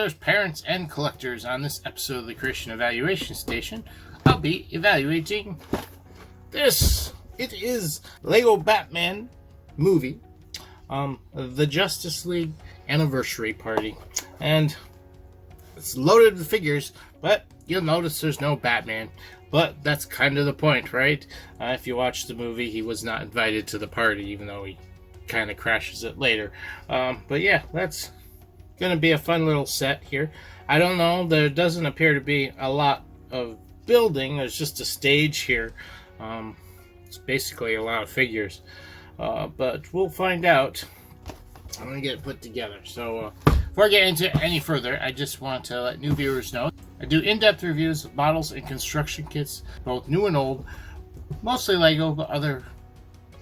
spoilers, parents, and collectors. On this episode of the Creation Evaluation Station, I'll be evaluating this. It is Lego Batman movie, the Justice League Anniversary Party, and it's loaded with figures, but you'll notice there's no Batman. But that's kind of the point, right? If you watch the movie, he was not invited to the party, even though he kind of crashes it later. But yeah, that's going to be a fun little set here. I don't know, there doesn't appear to be a lot of building. There's just a stage here. It's basically a lot of figures. But we'll find out. I'm going to get it put together. So before I get into any further, I just want to let new viewers know I do in-depth reviews of models and construction kits, both new and old, mostly Lego, but other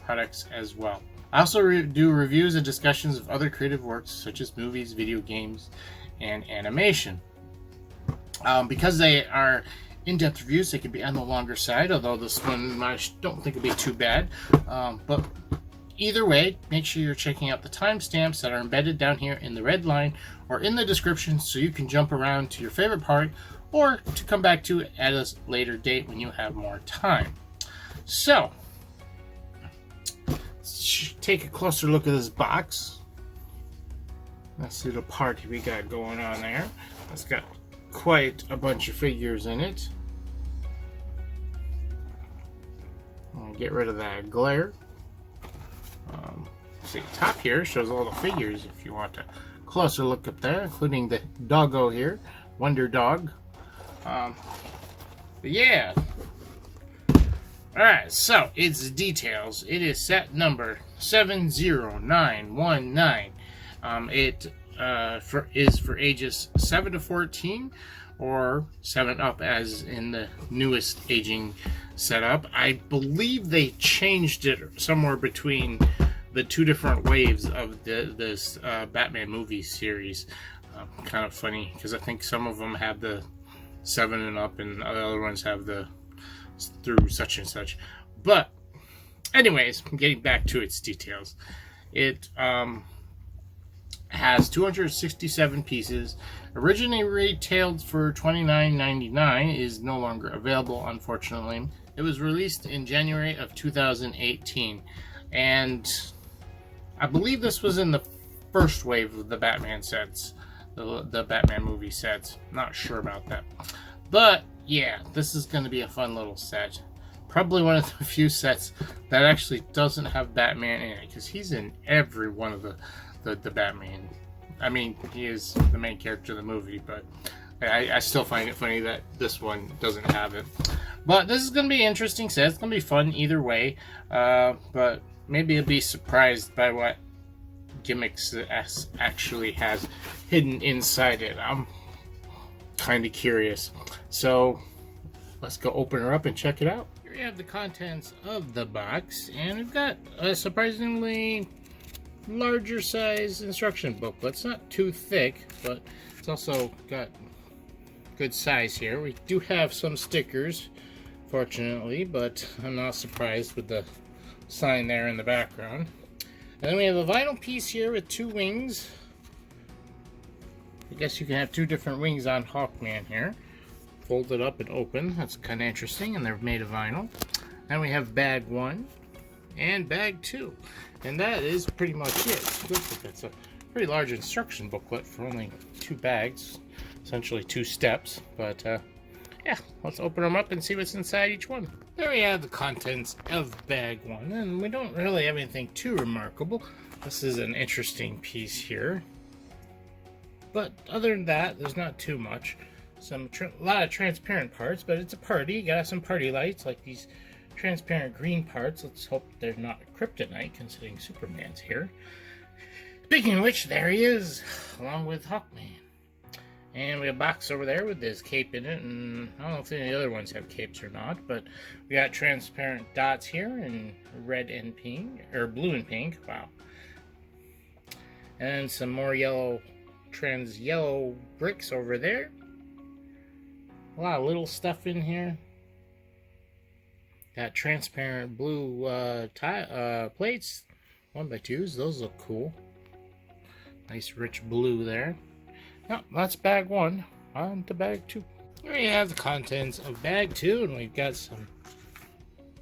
products as well. I also do reviews and discussions of other creative works such as movies, video games, and animation. Because they are in-depth reviews, they can be on the longer side, although this one I don't think will be too bad. But either way, make sure you're checking out the timestamps that are embedded down here in the red line or in the description so you can jump around to your favorite part or to come back to it at a later date when you have more time. So, let's take a closer look at this box. Let's see the party we got going on there. It's got quite a bunch of figures in it. I'll get rid of that glare. See, top here shows all the figures if you want a closer look up there, including the doggo here, Wonder Dog. But yeah. Alright, so its details. It is set number 70919. It is for ages 7 to 14 or 7 up as in the newest aging setup. I believe they changed it somewhere between the two different waves of this Batman movie series. Kind of funny because I think some of them have the 7 and up and the other ones have the through such and such. But anyways, getting back to its details, it has 267 pieces. Originally retailed for $29.99, is no longer available, unfortunately. It was released in January of 2018, and I believe this was in the first wave of the Batman sets, the Batman movie sets. Not sure about that, but yeah, this is going to be a fun little set. Probably one of the few sets that actually doesn't have Batman in it, because he's in every one of the Batman. I mean, he is the main character of the movie, but I still find it funny that this one doesn't have it. But this is going to be an interesting set. It's going to be fun either way. But maybe you'll be surprised by what gimmicks it actually has hidden inside it. I'm kind of curious. So let's go open her up and check it out. Here we have the contents of the box, and we've got a surprisingly larger size instruction booklet. It's not too thick, but it's also got good size here. We do have some stickers, fortunately, but I'm not surprised with the sign there in the background. And then we have a vinyl piece here with 2 wings. I guess you can have 2 different wings on Hawkman here. Folded up and open. That's kind of interesting, and they're made of vinyl. Then we have bag 1 and bag 2. And that is pretty much it. It's a pretty large instruction booklet for only 2 bags. Essentially 2 steps. But yeah, let's open them up and see what's inside each one. There we have the contents of bag 1. And we don't really have anything too remarkable. This is an interesting piece here. But other than that, there's not too much. A lot of transparent parts, but it's a party. You got some party lights like these transparent green parts. Let's hope they're not kryptonite, considering Superman's here. Speaking of which, there he is, along with Hawkman. And we have a box over there with his cape in it, and I don't know if any of the other ones have capes or not, but we got transparent dots here in red and pink, or blue and pink. Wow. And some more yellow, trans yellow bricks over there. A lot of little stuff in here. Got transparent blue plates, 1x2s. Those look cool. Nice rich blue there. Oh, that's bag 1. On to bag 2. Here we have the contents of bag 2, and we've got some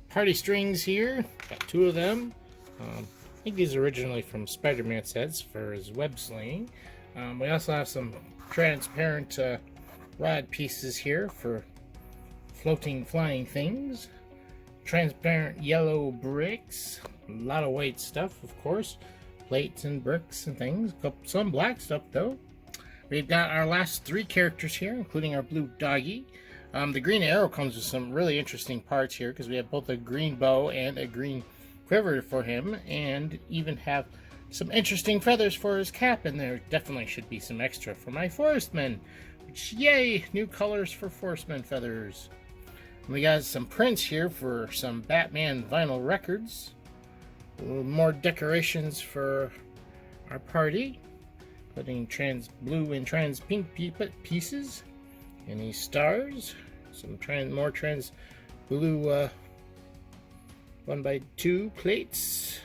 party strings here. Got 2 of them. I think these are originally from Spider-Man sets for his web slinging. We also have some transparent rod pieces here for floating, flying things. Transparent yellow bricks. A lot of white stuff, of course. Plates and bricks and things. Some black stuff, though. We've got our last 3 characters here, including our blue doggy. The green arrow comes with some really interesting parts here because we have both a green bow and a green quiver for him, and even have some interesting feathers for his cap, and there definitely should be some extra for my forestmen. Which, yay! New colors for forestmen feathers. And we got some prints here for some Batman vinyl records. A little more decorations for our party. Putting trans blue and trans pink pieces. Any stars. Some more trans blue 1x2 plates.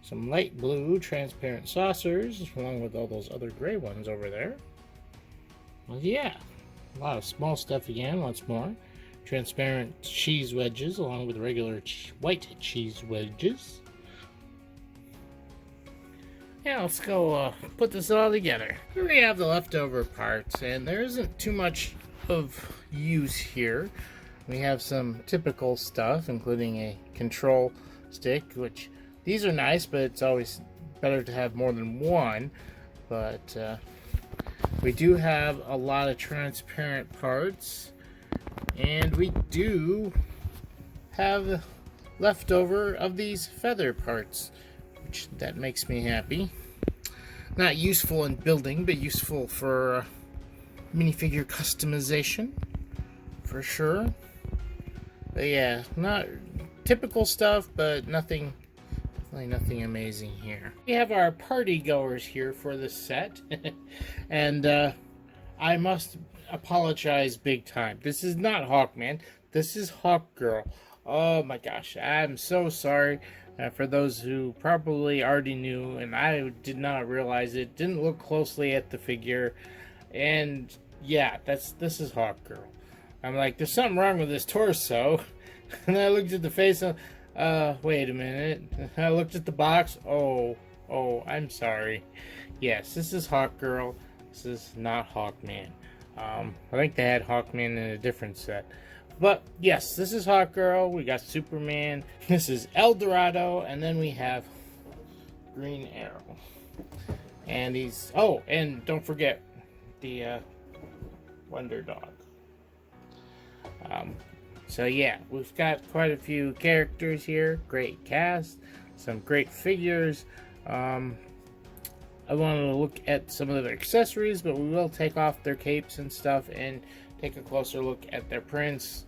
Some light blue transparent saucers, along with all those other gray ones over there. Well, yeah, a lot of small stuff again, once more. Transparent cheese wedges, along with regular white cheese wedges. Yeah, let's go put this all together. Here we have the leftover parts, and there isn't too much of use here. We have some typical stuff, including a control stick, which these are nice, but it's always better to have more than one. But we do have a lot of transparent parts, and we do have leftover of these feather parts, which that makes me happy. Not useful in building, but useful for minifigure customization, for sure. But yeah, not typical stuff, but definitely nothing amazing here. We have our party goers here for this set, and I must apologize big time. This is not Hawkman. This is Hawkgirl. Oh my gosh, I'm so sorry. For those who probably already knew, and I did not realize it, didn't look closely at the figure, and yeah, this is Hawkgirl. I'm like, there's something wrong with this torso, and I looked at the face, and wait a minute. I looked at the box. Oh, I'm sorry. Yes, this is Hawkgirl. This is not Hawkman. I think they had Hawkman in a different set. But yes, this is Hawkgirl. We got Superman. This is El Dorado, and then we have Green Arrow. And he's and don't forget the Wonder Dog. So yeah, we've got quite a few characters here. Great cast, some great figures. I wanted to look at some of their accessories, but we will take off their capes and stuff and take a closer look at their prints.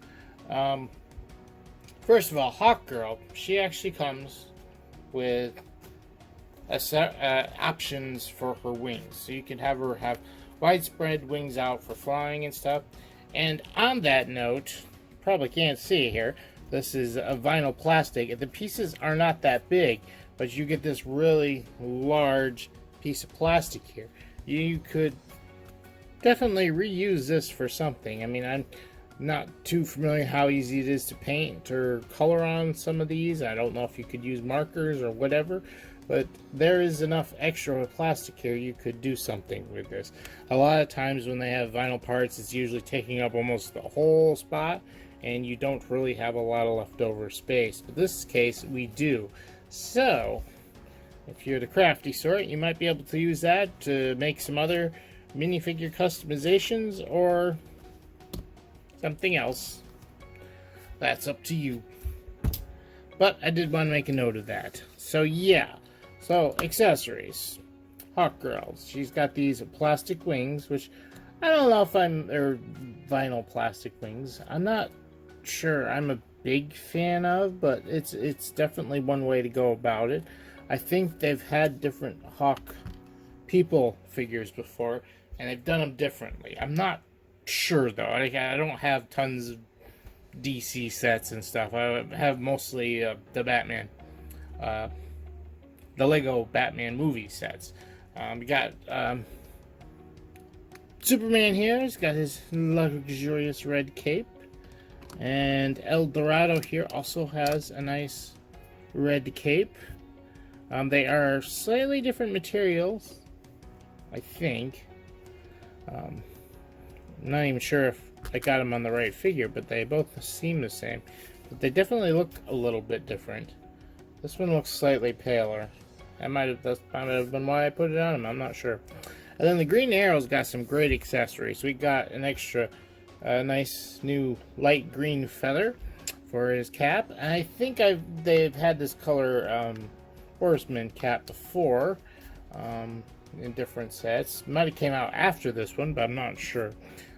First of all, Hawkgirl, she actually comes with a set, options for her wings. So you can have her have widespread wings out for flying and stuff. And on that note, probably can't see it here, this is a vinyl plastic. The pieces are not that big, but you get this really large piece of plastic here. You could definitely reuse this for something. I mean, I'm not too familiar how easy it is to paint or color on some of these. I don't know if you could use markers or whatever, but there is enough extra plastic here you could do something with this. A lot of times when they have vinyl parts, it's usually taking up almost the whole spot, and you don't really have a lot of leftover space. But in this case, we do. So, if you're the crafty sort, you might be able to use that to make some other minifigure customizations or something else. That's up to you. But I did want to make a note of that. So yeah. So accessories. Hawkgirl. She's got these plastic wings, which I don't know if they're vinyl plastic wings. I'm not sure I'm a big fan of, but it's definitely one way to go about it. I think they've had different Hawk people figures before, and they've done them differently. I'm not sure though. I don't have tons of DC sets and stuff. I have mostly the Batman, the Lego Batman movie sets. We got Superman here has got his luxurious red cape. And El Dorado here also has a nice red cape. They are slightly different materials, I think. I'm not even sure if I got them on the right figure, but they both seem the same. But they definitely look a little bit different. This one looks slightly paler. That might have been why I put it on him, I'm not sure. And then the Green Arrow's got some great accessories. We got an extra nice new light green feather for his cap. And I think they've had this color Horseman cap before in different sets. Might have came out after this one, but I'm not sure.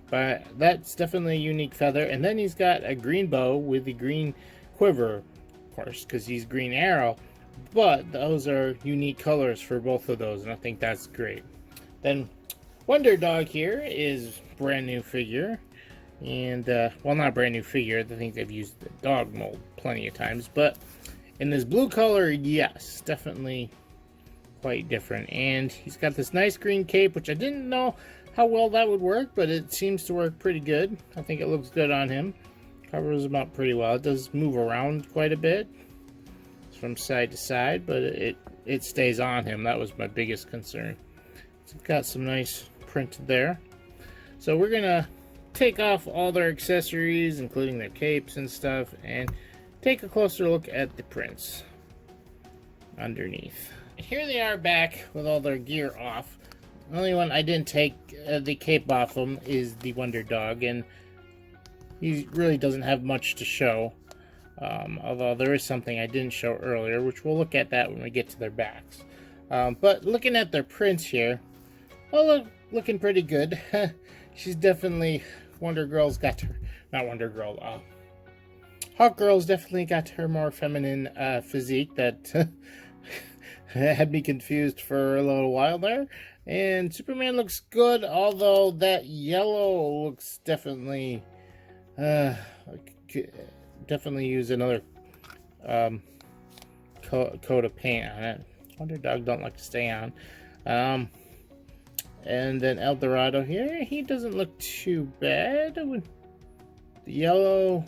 But that's definitely a unique feather. And then he's got a green bow with the green quiver, of course, because he's Green Arrow. But those are unique colors for both of those, and I think that's great. Then Wonder Dog here is brand new figure. And, well, not a brand new figure. I think they've used the dog mold plenty of times. But in this blue color, yes, definitely quite different. And he's got this nice green cape, which I didn't know how well that would work, but it seems to work pretty good. I think it looks good on him. Covers him up pretty well. It does move around quite a bit from side to side, but it stays on him. That was my biggest concern. It's got some nice print there. So we're gonna take off all their accessories, including their capes and stuff, and take a closer look at the prints underneath. Here they are back with all their gear off. The only one I didn't take the cape off them is the Wonder Dog, and he really doesn't have much to show. Although there is something I didn't show earlier, which we'll look at that when we get to their backs. But looking at their prints here, well, looking pretty good. She's definitely, Wonder Girl's got her, not Wonder Girl, Hawk Girl's definitely got her more feminine physique that had me confused for a little while there. And Superman looks good, although that yellow looks definitely, definitely use another coat of paint on it. Wonder Dog don't like to stay on. And then El Dorado here, he doesn't look too bad. The yellow,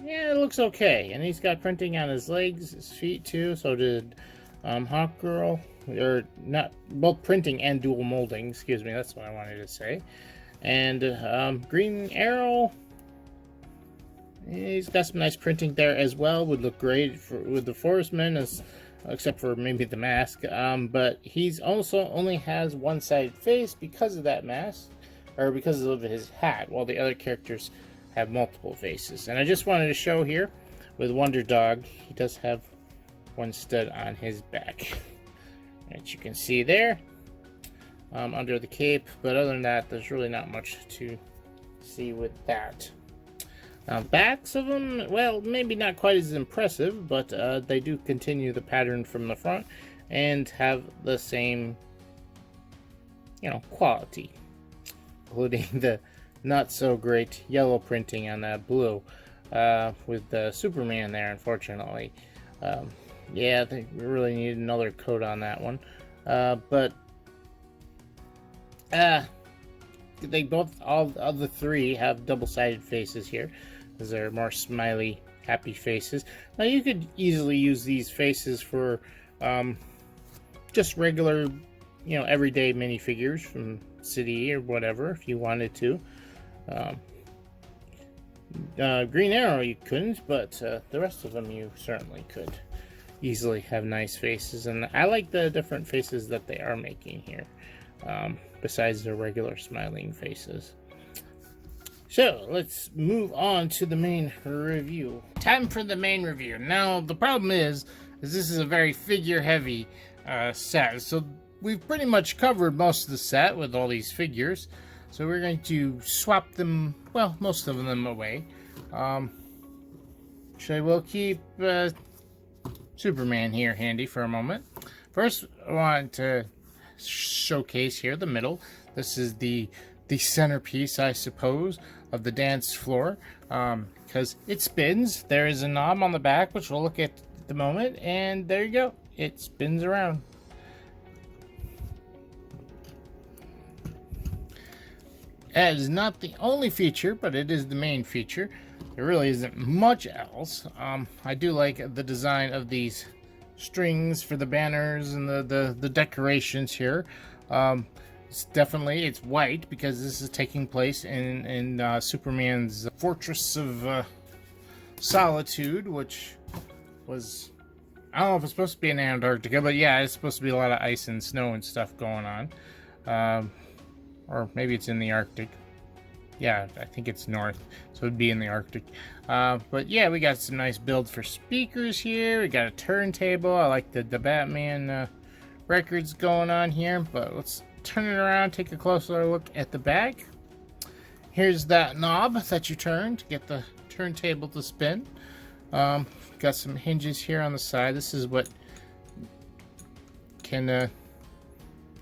yeah, it looks okay. And he's got printing on his legs, his feet too. So did Hawk Girl. Or not, both printing and dual molding, excuse me, that's what I wanted to say. And Green Arrow, he's got some nice printing there as well. Would look great with the Forestman, except for maybe the mask. But he's also only has one-sided face because of that mask, or because of his hat, while the other characters have multiple faces. And I just wanted to show here with Wonder Dog, he does have one stud on his back, as you can see there, under the cape. But other than that, there's really not much to see with that. Backs of them, well, maybe not quite as impressive, but they do continue the pattern from the front and have the same, quality, including the not so great yellow printing on that blue with the Superman there, unfortunately. Yeah, they really need another coat on that one. But they both, all of the three, have double-sided faces here, because they're more smiley, happy faces. Now you could easily use these faces for just regular, everyday minifigures from City or whatever, if you wanted to. Green Arrow you couldn't, but the rest of them you certainly could easily have nice faces. And I like the different faces that they are making here, besides the regular smiling faces. So let's move on to the main review. Time for the main review. Now the problem is this is a very figure heavy set, so we've pretty much covered most of the set with all these figures. So we're going to swap them, well, most of them away. Actually, we'll keep Superman here handy for a moment. First, I want to showcase here the middle. This is the centerpiece, I suppose, of the dance floor, because it spins. There is a knob on the back, which we'll look at the moment, and there you go. It spins around. That is not the only feature, but it is the main feature. There really isn't much else. I do like the design of these strings for the banners and the decorations here. It's white because this is taking place in Superman's Fortress of Solitude, which was, I don't know if it's supposed to be in Antarctica, but yeah, it's supposed to be a lot of ice and snow and stuff going on. Or maybe it's in the Arctic. Yeah, I think it's north, so it'd be in the Arctic. But yeah, we got some nice builds for speakers here. We got a turntable. I like the Batman records going on here. But let's turn it around, take a closer look at the back. Here's that knob that you turn to get the turntable to spin. Got some hinges here on the side. This is what can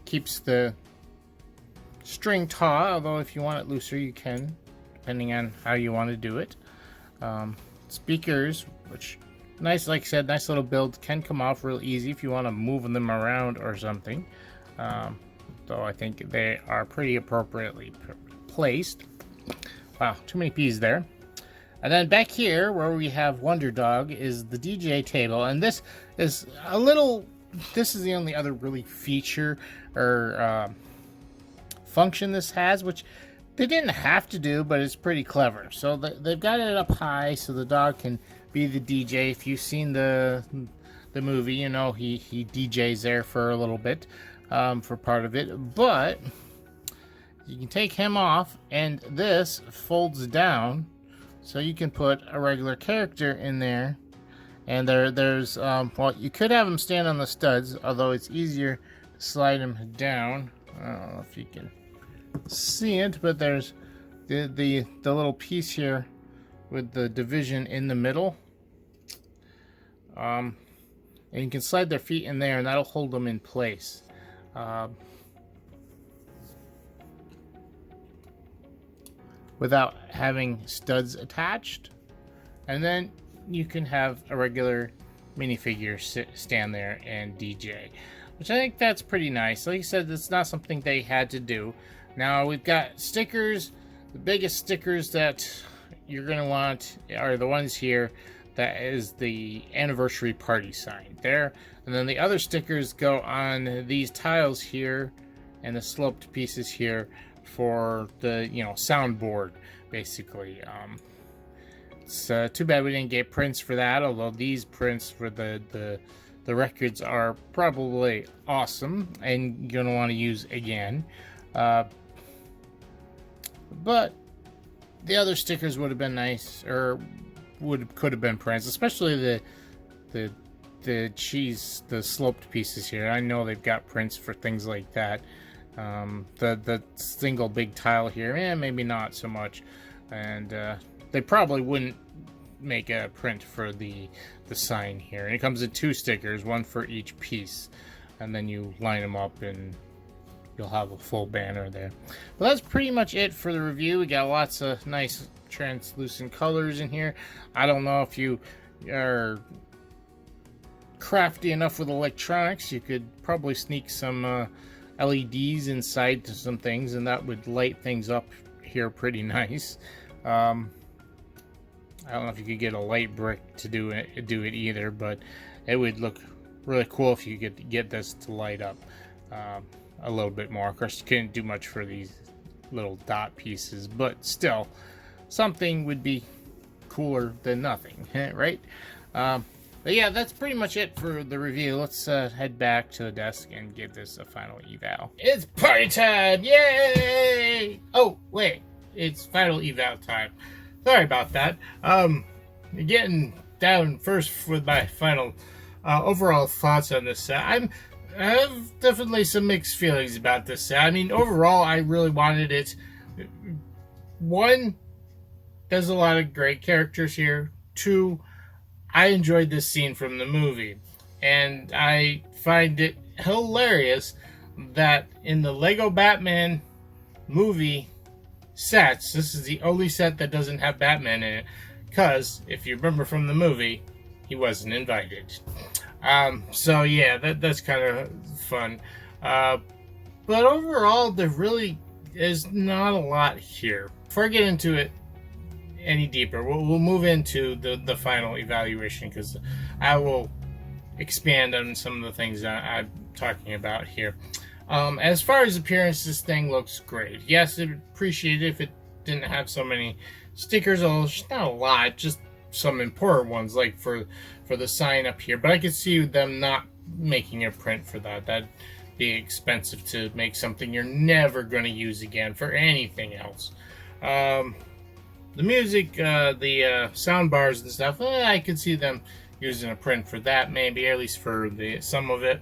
keeps the string taut, although if you want it looser you can, depending on how you want to do it. Speakers, which nice, like I said, nice little build, can come off real easy if you want to move them around or something. Though I think they are pretty appropriately placed. Wow, too many P's there. And then back here where we have Wonder Dog is the DJ table, and this is the only other really feature or function this has, which they didn't have to do, but it's pretty clever. So they've got it up high so the dog can be the DJ. If you've seen the movie, you know he DJs there for a little bit, for part of it. But you can take him off, and this folds down, so you can put a regular character in there. And there's well, you could have him stand on the studs, although it's easier to slide him down. I don't know if you can see it, but there's the little piece here with the division in the middle, and you can slide their feet in there, and that'll hold them in place. Without having studs attached. And then you can have a regular minifigure stand there and DJ, which I think that's pretty nice. Like I said, it's not something they had to do. Now we've got stickers. The biggest stickers that you're going to want are the ones here. That is the anniversary party sign there. And then the other stickers go on these tiles here and the sloped pieces here for the, soundboard, basically. It's too bad we didn't get prints for that, although these prints for the records are probably awesome and you're going to want to use again. But the other stickers would have been nice, or could have been prints, especially the sloped pieces here. I know they've got prints for things like that. The single big tile here, maybe not so much, and they probably wouldn't make a print for the sign here. And it comes in 2 stickers, one for each piece, and then you line them up and you'll have a full banner there. Well, that's pretty much it for the review. We got lots of nice translucent colors in here. I don't know if you are crafty enough with electronics, you could probably sneak some LEDs inside to some things, and that would light things up here pretty nice. I don't know if you could get a light brick to do it either, but it would look really cool if you could get this to light up a little bit more. Of course, you couldn't do much for these little dot pieces, but still, something would be cooler than nothing, right? But yeah, that's pretty much it for the review. Let's head back to the desk and give this a final eval. It's party time! Yay! Oh, wait. It's final eval time. Sorry about that. Getting down first with my final overall thoughts on this set. I have definitely some mixed feelings about this set. I mean, overall, I really wanted it. 1, there's a lot of great characters here. 2, I enjoyed this scene from the movie. And I find it hilarious that in the Lego Batman movie sets, this is the only set that doesn't have Batman in it. Because, if you remember from the movie, he wasn't invited. So yeah, that's kind of fun. But overall, they're really there's not a lot here. Before I get into it any deeper, we'll move into the final evaluation, because I will expand on some of the things that I'm talking about here. As far as appearance, this thing looks great. Yes, I'd appreciate it if it didn't have so many stickers, although it's not a lot, just some important ones, like for the sign up here. But I could see them not making a print for that. That'd be expensive to make something you're never going to use again for anything else. The music, the sound bars and stuff, I could see them using a print for that, maybe, at least for some of it.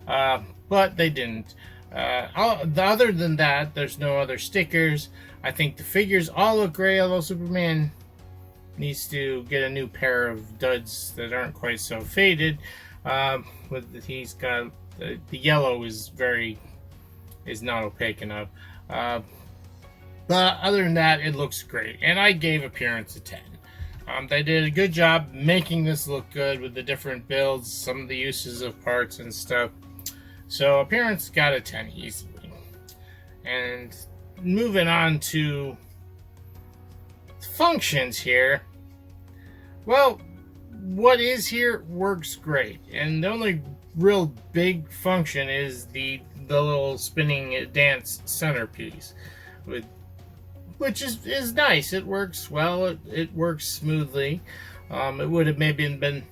But they didn't. Other than that, there's no other stickers. I think the figures all look great, although Superman needs to get a new pair of duds that aren't quite so faded. He's got the yellow is not opaque enough. But other than that, it looks great, and I gave appearance a 10. They did a good job making this look good with the different builds, some of the uses of parts and stuff. So appearance got a 10 easily. And moving on to functions here. Well, what is here works great, and the only real big function is the little spinning dance centerpiece, which is nice. It works well. It works smoothly. It would have maybe been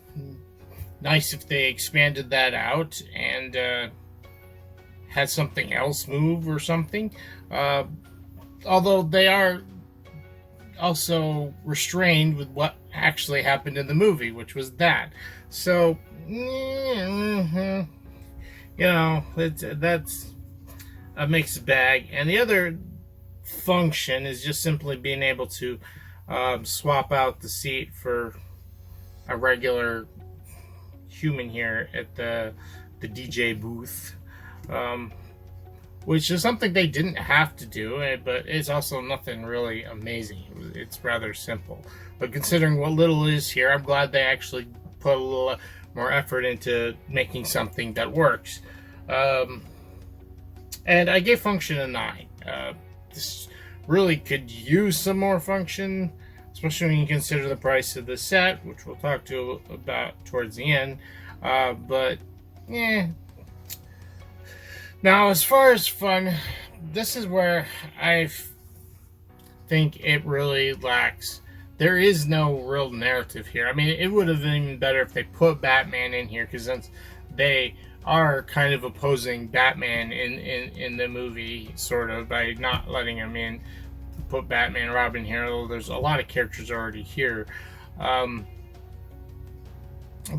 nice if they expanded that out and had something else move or something. Although they are also restrained with what actually happened in the movie, which was that. So, you know, that's a mixed bag. And the other function is just simply being able to swap out the seat for a regular human here at the DJ booth, which is something they didn't have to do, but it's also nothing really amazing. It's rather simple. But considering what little is here, I'm glad they actually put a little more effort into making something that works. And I gave function a 9. This really could use some more function, especially when you consider the price of the set, which we'll talk about towards the end. But, yeah. Now, as far as fun, this is where I think it really lacks. There is no real narrative here. I mean, it would have been even better if they put Batman in here, because since they are kind of opposing Batman in the movie, sort of, by not letting him in, put Batman and Robin here, although there's a lot of characters already here.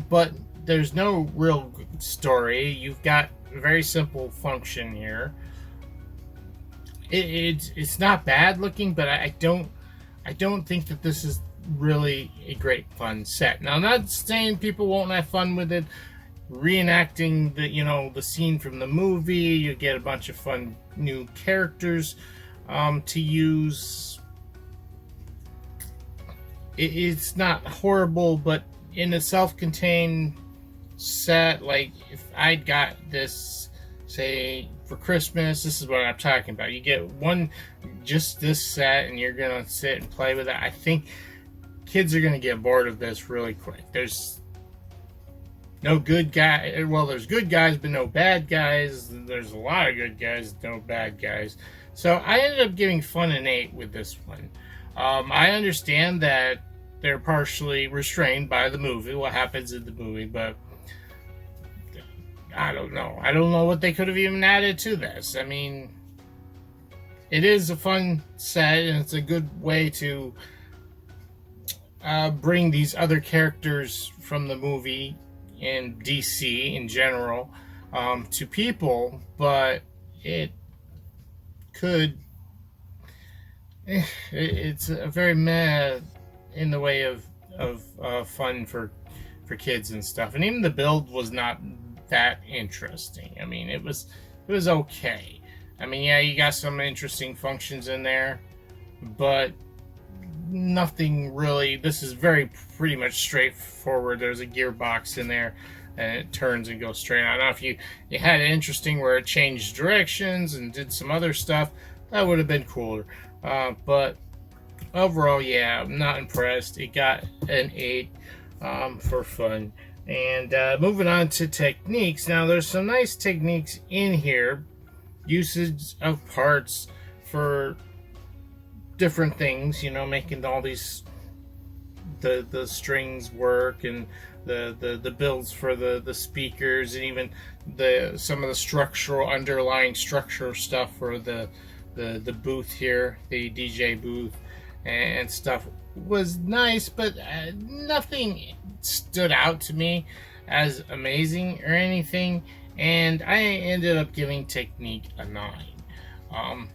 But there's no real story. You've got a very simple function here. It's not bad looking, but I don't think that this is really a great fun set. Now, I'm not saying people won't have fun with it, reenacting the scene from the movie. You get a bunch of fun new characters to use. It's not horrible, but in a self-contained set, like if I'd got this, say, for Christmas, this is what I'm talking about. You get just this set, and you're gonna sit and play with it. I think kids are gonna get bored of this really quick. There's no good guy. Well, there's good guys, but no bad guys. There's a lot of good guys, no bad guys. So I ended up giving fun an 8 with this one. I understand that they're partially restrained by the movie, what happens in the movie, but I don't know. I don't know what they could have even added to this. I mean, it is a fun set, and it's a good way to bring these other characters from the movie in DC in general to people, but it could... It's a very meh in the way of fun for kids and stuff. And even the build was not that interesting. I mean, it was okay. I mean, yeah, you got some interesting functions in there, but nothing really. This is pretty much straightforward. There's a gearbox in there, and it turns and goes straight. I don't know if you had it interesting where it changed directions and did some other stuff. That would have been cooler. But overall, yeah, I'm not impressed. It got an 8 for fun. And moving on to techniques. Now, there's some nice techniques in here. Usage of parts for different things, you know, making all these the strings work, and the builds for the speakers, and even some of the structural underlying structure stuff for the booth here, the DJ booth and stuff was nice, but nothing stood out to me as amazing or anything, and I ended up giving Technique a 9.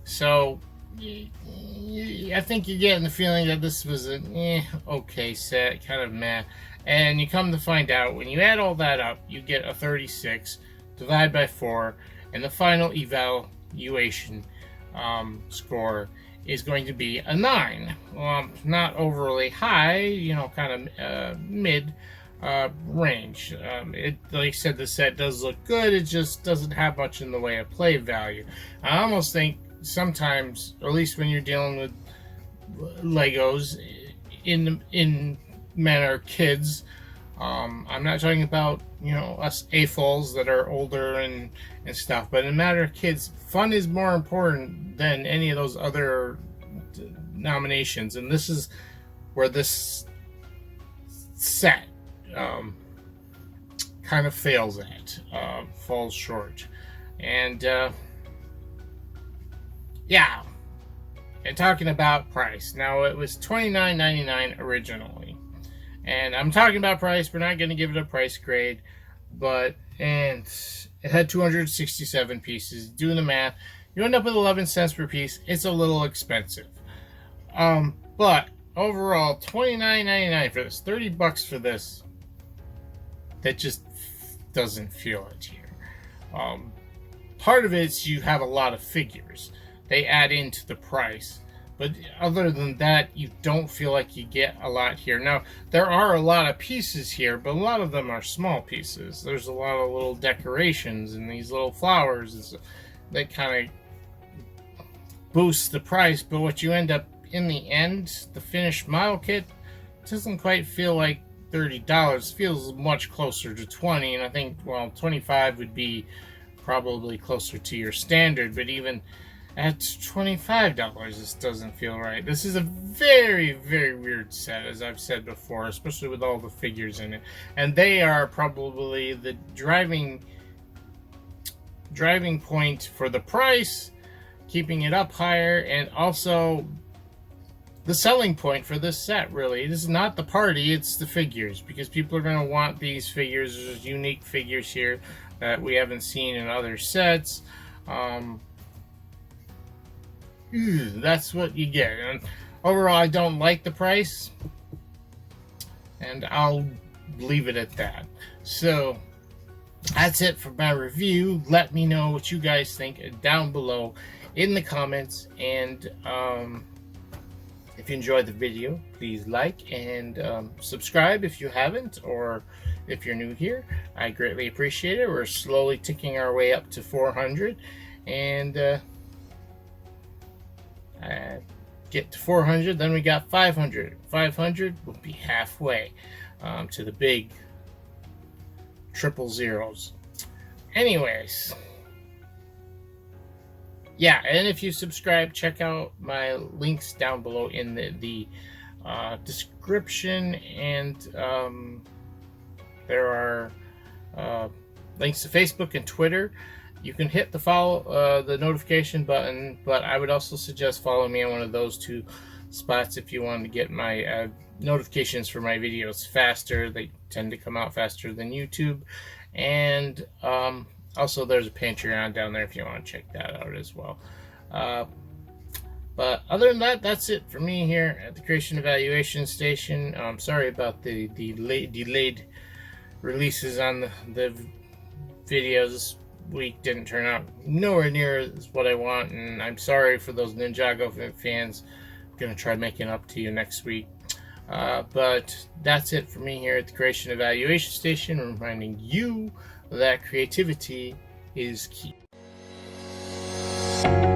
So I think you're getting the feeling that this was an okay set, kind of meh. And you come to find out, when you add all that up, you get a 36, divide by 4, and the final evaluation score is going to be a 9. Not overly high, you know, kind of mid range. Like I said, the set does look good, it just doesn't have much in the way of play value. I almost think sometimes, or at least when you're dealing with Legos in manner of kids, I'm not talking about, you know, us AFOLs that are older and stuff, but in a matter of kids, fun is more important than any of those other nominations, and this is where this set kind of fails at, falls short. And yeah, and talking about price, now it was $29.99 originally, and I'm talking about price, we're not going to give it a price grade, but and it had 267 pieces. Doing the math, you end up with 11 cents per piece. It's a little expensive, but overall $29.99 for this, $30 for this, that just doesn't feel it here. Part of it's you have a lot of figures, they add into the price, but other than that, you don't feel like you get a lot here. Now, there are a lot of pieces here, but a lot of them are small pieces. There's a lot of little decorations and these little flowers that kind of boost the price, but what you end up in the end, the finished model kit, doesn't quite feel like $30. It feels much closer to 20, and I think, well, 25 would be probably closer to your standard, but even at $25, this doesn't feel right. This is a very, very weird set, as I've said before, especially with all the figures in it. And they are probably the driving point for the price, keeping it up higher, and also the selling point for this set, really. This is not the party, it's the figures, because people are going to want these figures. There's unique figures here that we haven't seen in other sets. That's what you get. And overall, I don't like the price, and I'll leave it at that. So that's it for my review. Let me know what you guys think down below in the comments, and if you enjoyed the video, please like and subscribe if you haven't, or if you're new here. I greatly appreciate it. We're slowly ticking our way up to 400, and get to 400, then we got 500. 500 will be halfway to the big triple zeros. Anyways, yeah, and if you subscribe, check out my links down below in the description, and there are links to Facebook and Twitter. You can hit the notification button, but I would also suggest following me on one of those two spots if you want to get my notifications for my videos faster. They tend to come out faster than YouTube. And also there's a Patreon down there if you want to check that out as well. But other than that, that's it for me here at the Creation Evaluation Station. Sorry about the delayed releases on the videos. This week didn't turn out nowhere near what I want, and I'm sorry for those Ninjago fans. I'm gonna try making up to you next week. But that's it for me here at the Creation Evaluation Station, reminding you that creativity is key. Bye.